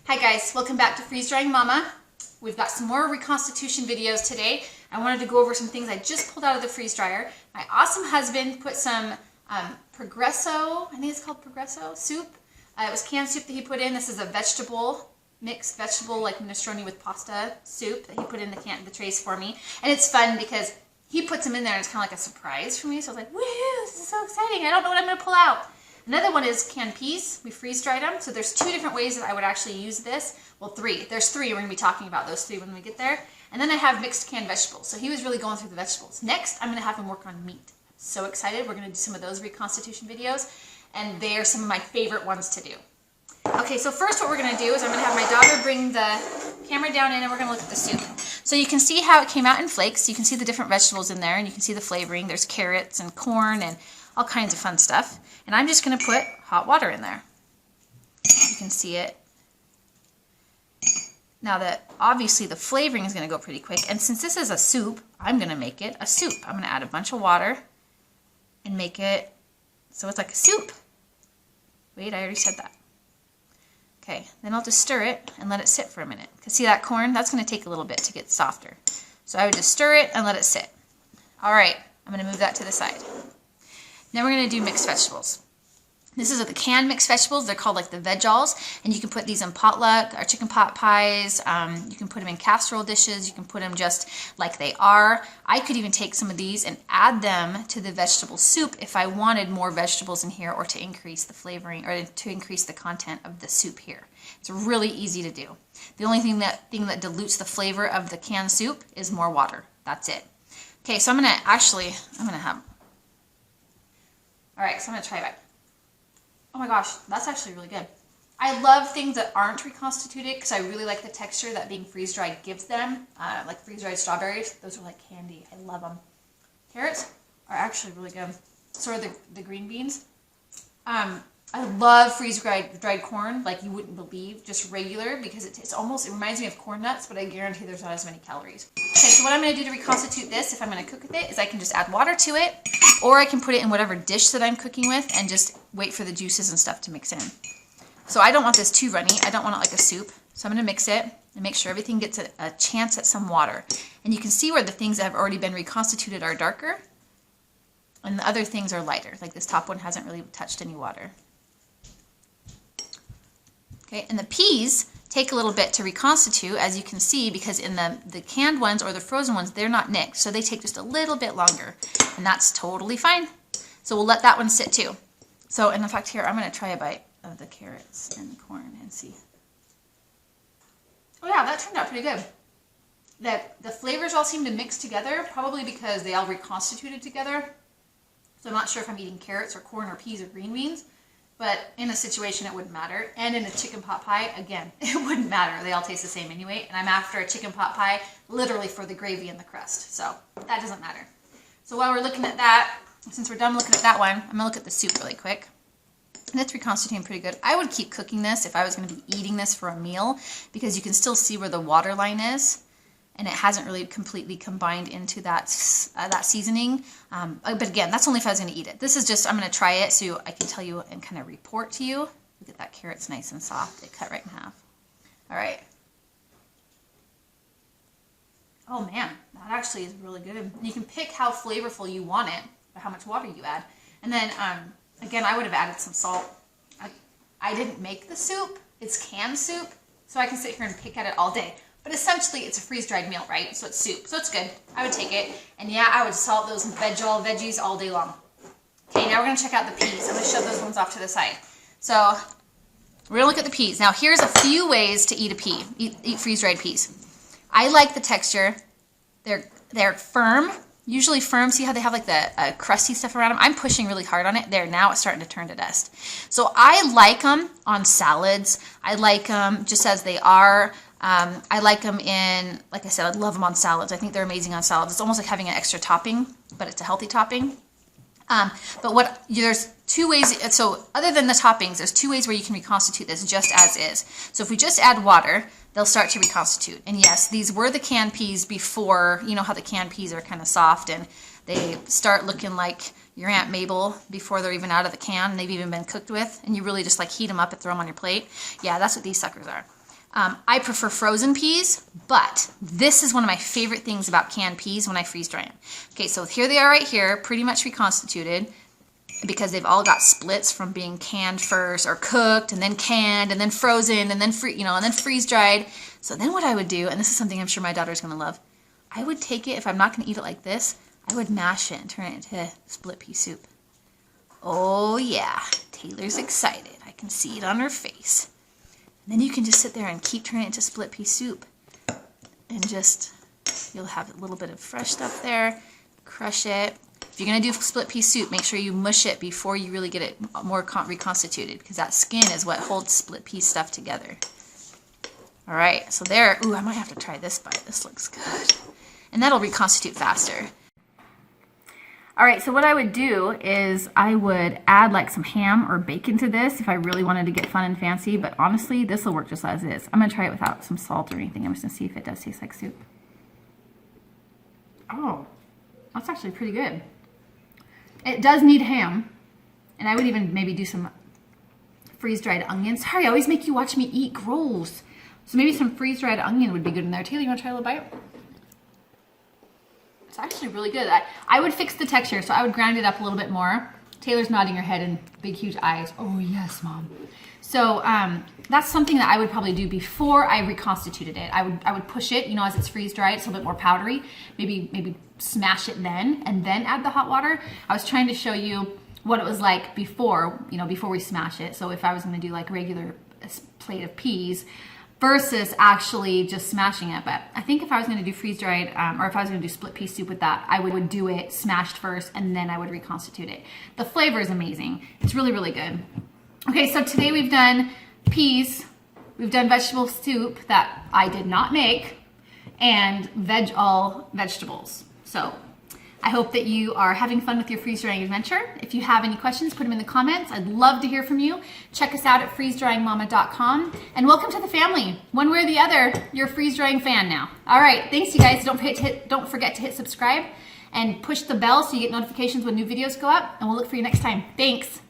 Hi guys, welcome back to Freeze Drying Mama. We've got some more reconstitution videos today. I wanted to go over some things I just pulled out of the freeze dryer. My awesome husband put some Progresso, I think it's called Progresso soup. It was canned soup that he put in. This is a vegetable, mixed vegetable like minestrone with pasta soup that he put in the trays for me. And it's fun because he puts them in there and it's kind of like a surprise for me. So I was like, woohoo, this is so exciting. I don't know what I'm going to pull out. Another one is canned peas. We freeze dried them. So there's two different ways that I would actually use this. Well, three. There's three. We're going to be talking about those three when we get there. And then I have mixed canned vegetables. So he was really going through the vegetables. Next, I'm going to have him work on meat. So excited. We're going to do some of those reconstitution videos. And they are some of my favorite ones to do. Okay, so first what we're going to do is I'm going to have my daughter bring the camera down in and we're going to look at the soup. So you can see how it came out in flakes. You can see the different vegetables in there and you can see the flavoring. There's carrots and corn and all kinds of fun stuff. And I'm just going to put hot water in there. You can see it. Now that obviously the flavoring is going to go pretty quick. And since this is a soup, I'm going to make it a soup. I'm going to add a bunch of water and make it so it's like a soup. Wait, I already said that. Okay, then I'll just stir it and let it sit for a minute. Because see that corn? That's going to take a little bit to get softer. So I would just stir it and let it sit. All right, I'm going to move that to the side. Now we're going to do mixed vegetables. This is the canned mixed vegetables. They're called like the Veggies, and you can put these in potluck or chicken pot pies. You can put them in casserole dishes. You can put them just like they are. I could even take some of these and add them to the vegetable soup if I wanted more vegetables in here or to increase the flavoring or to increase the content of the soup here. It's really easy to do. The only thing that dilutes the flavor of the canned soup is more water. That's it. Okay, so I'm going to have... All right, so I'm going to try it. Oh my gosh, that's actually really good. I love things that aren't reconstituted because I really like the texture that being freeze-dried gives them. Like freeze-dried strawberries, those are like candy. I love them. Carrots are actually really good. So are the green beans. I love freeze-dried corn like you wouldn't believe, just regular, because it reminds me of corn nuts, but I guarantee there's not as many calories. Okay, so what I'm going to do to reconstitute this, if I'm going to cook with it, is I can just add water to it, or I can put it in whatever dish that I'm cooking with and just wait for the juices and stuff to mix in. So I don't want this too runny. I don't want it like a soup. So I'm going to mix it and make sure everything gets a chance at some water. And you can see where the things that have already been reconstituted are darker, and the other things are lighter. Like this top one hasn't really touched any water. Okay, and the peas take a little bit to reconstitute, as you can see, because in the canned ones or the frozen ones, they're not nicked, so they take just a little bit longer, and that's totally fine. So we'll let that one sit too. So, and in fact, here, I'm going to try a bite of the carrots and the corn and see. Oh yeah, that turned out pretty good. The flavors all seem to mix together, probably because they all reconstituted together. So I'm not sure if I'm eating carrots or corn or peas or green beans. But in a situation, it wouldn't matter. And in a chicken pot pie, again, it wouldn't matter. They all taste the same anyway. And I'm after a chicken pot pie literally for the gravy and the crust. So that doesn't matter. So while we're looking at that, since we're done looking at that one, I'm going to look at the soup really quick. And it's reconstituting pretty good. I would keep cooking this if I was going to be eating this for a meal, because you can still see where the water line is. And it hasn't really completely combined into that seasoning. But again, that's only if I was going to eat it. This is just, I'm going to try it so I can tell you and kind of report to you. Look at that, carrot's nice and soft. It cut right in half. All right. Oh man, that actually is really good. And you can pick how flavorful you want it, or how much water you add. And then, again, I would have added some salt. I didn't make the soup. It's canned soup. So I can sit here and pick at it all day. But essentially, it's a freeze-dried meal, right? So it's soup. So it's good. I would take it. And yeah, I would salt those veggies all day long. Okay, now we're going to check out the peas. I'm going to shove those ones off to the side. So we're going to look at the peas. Now, here's a few ways to eat a pea. Eat freeze-dried peas. I like the texture. They're firm. Usually firm. See how they have like the crusty stuff around them? I'm pushing really hard on it. There, now it's starting to turn to dust. So I like them on salads. I like them just as they are. I like them in, like I said, I love them on salads. I think they're amazing on salads. It's almost like having an extra topping, but it's a healthy topping. But there's two ways, so other than the toppings, there's two ways where you can reconstitute this just as is. So if we just add water, they'll start to reconstitute. And yes, these were the canned peas before, you know how the canned peas are kind of soft and they start looking like your Aunt Mabel before they're even out of the can and they've even been cooked with, and you really just like heat them up and throw them on your plate. Yeah, that's what these suckers are. I prefer frozen peas, but this is one of my favorite things about canned peas when I freeze dry them. Okay, so here they are right here, pretty much reconstituted, because they've all got splits from being canned first, or cooked, and then canned, and then frozen, and then and then freeze dried. So then what I would do, and this is something I'm sure my daughter's gonna love, I would take it, if I'm not gonna eat it like this, I would mash it and turn it into split pea soup. Oh yeah, Taylor's excited. I can see it on her face. Then you can just sit there and keep turning it into split pea soup. And just, you'll have a little bit of fresh stuff there. Crush it. If you're going to do split pea soup, make sure you mush it before you really get it more reconstituted, because that skin is what holds split pea stuff together. All right, so there. Ooh, I might have to try this bite. This looks good. And that'll reconstitute faster. All right, so what I would do is I would add like some ham or bacon to this if I really wanted to get fun and fancy, but honestly, this will work just as is. I'm gonna try it without some salt or anything. I'm just gonna see if it does taste like soup. Oh, that's actually pretty good. It does need ham, and I would even maybe do some freeze-dried onions. Sorry, I always make you watch me eat. Gross. So maybe some freeze-dried onion would be good in there. Taylor, you wanna try a little bite? It's actually really good. I would fix the texture, so I would grind it up a little bit more. Taylor's nodding her head and big, huge eyes. Oh, yes, Mom. So that's something that I would probably do before I reconstituted it. I would push it, as it's freeze-dried, it's a little bit more powdery. Maybe smash it then, and then add the hot water. I was trying to show you what it was like before, before we smash it. So if I was gonna do like a regular plate of peas, versus actually just smashing it. But I think if I was going to do freeze-dried, or if I was going to do split pea soup with that, I would do it smashed first, and then I would reconstitute it. The flavor is amazing. It's really, really good. Okay, so today we've done peas, we've done vegetable soup that I did not make, and all vegetables. So I hope that you are having fun with your freeze-drying adventure. If you have any questions, put them in the comments. I'd love to hear from you. Check us out at freezedryingmama.com. And welcome to the family. One way or the other, you're a freeze-drying fan now. All right, thanks you guys. Don't forget to hit subscribe and push the bell so you get notifications when new videos go up. And we'll look for you next time. Thanks.